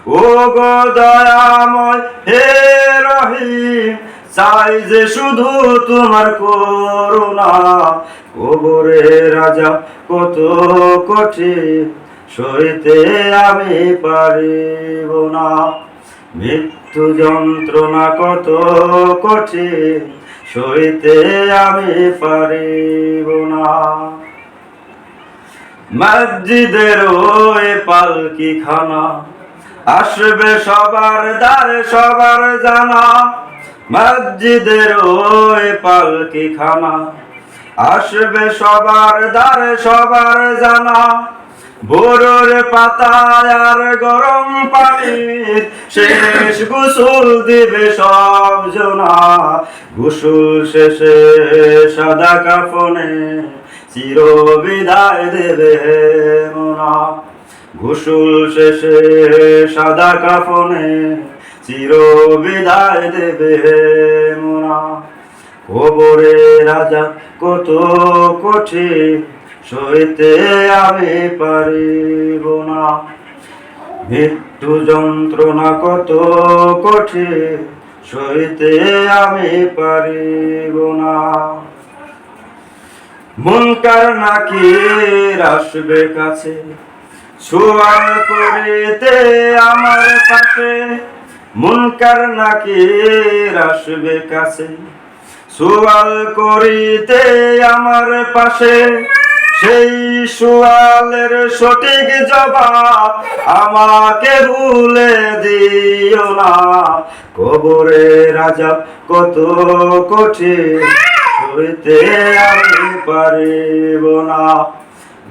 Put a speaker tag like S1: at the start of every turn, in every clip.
S1: ও গো দয়াময় হে রহিম, চাই যে শুধু তোমার করুণা। কবরে রাজা কত কঠিন, সইতে আমি পারিব না। মৃত্যু যন্ত্রণা কত কঠিন, সইতে আমি পারিব না। মসজিদের ওই পালকি খানা, আসবে সবার দ্বারে সবার জানা। মসজিদের ওই পালকি খানা, আসবে সবার দ্বারে সবার জানা। ভোরের পাতায় আর গরম পানির শেষ গোসল দিবে সব জনা। গোসল শেষে সাদা কাফনে চির বিদায় দেবে মোনা। গোসল শেষে সাদা কাফনে চির বিদায় দেবে মোনা। কবরে রাজা কত কঠিন, সইতে আমি পারিব না। মৃত্যু যন্ত্রণা কত কঠিন, সইতে আমি পারিব না। মুনকার নাকির আসবে কাছে, সওয়াল করিতে আমার পাশে। মুনকার নাকির আসবে কাছে, সওয়াল করিতে আমার পাশে। সেই সওয়ালের সঠিক জবাব আমাকে ভুলে দিও না। কবরে রাজা কত কঠিন, সইতে আমি পারিব না।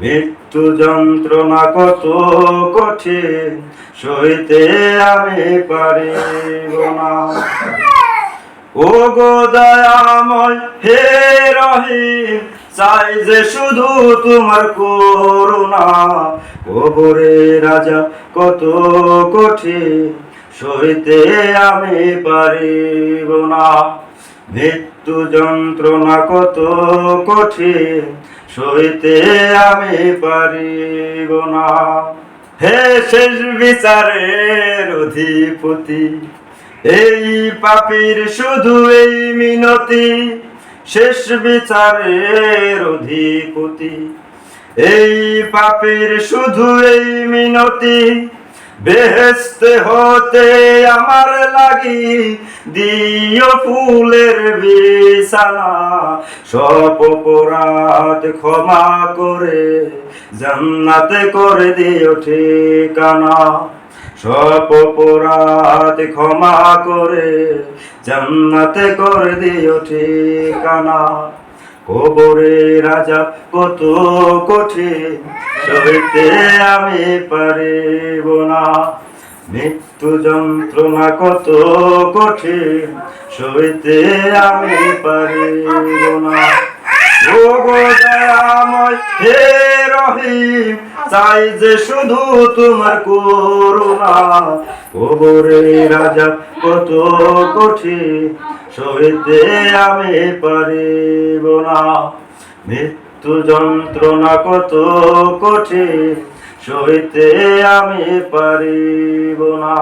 S1: মৃত্যু যন্ত্রণা কত কঠিন, সইতে আমি পারিব না। ও গো দয়াময় হে রহিম, চাই যে শুধু তোমার করুণা। কবরে রাজা কত কঠিন, সইতে আমি পারিব না। মৃত্যু যন্ত্রণা কত কঠিন, সইতে আমি পারিব না। হে শেষ বিচারের অধিপতি, এই পাপীর শুধু এই মিনতি। শেষ বিচারের অধিপতি, এই পাপীর শুধু এই মিনতি। বেহেশতে হতে আমার লাগি দিও ফুলের বিছানা। সব অপরাধ ক্ষমা করে জান্নাতে করে দিও ঠিকানা। সব অপরাধ ক্ষমা করে জান্নাতে করে দিও ঠিকানা। কবরে রাজা কত কঠিন, সইতে আমি পারিব না। মৃত্যু যন্ত্রণা কত কঠিন, সইতে আমি পারিব না। ও গো দয়াময় হে রহিম, চাই যে শুধু তোমার করুণা। কবরে রাজা কত কঠিন, সইতে আমি পারিব না। মৃত্যু যন্ত্রণা কত কঠিন, সইতে আমি পারিব না।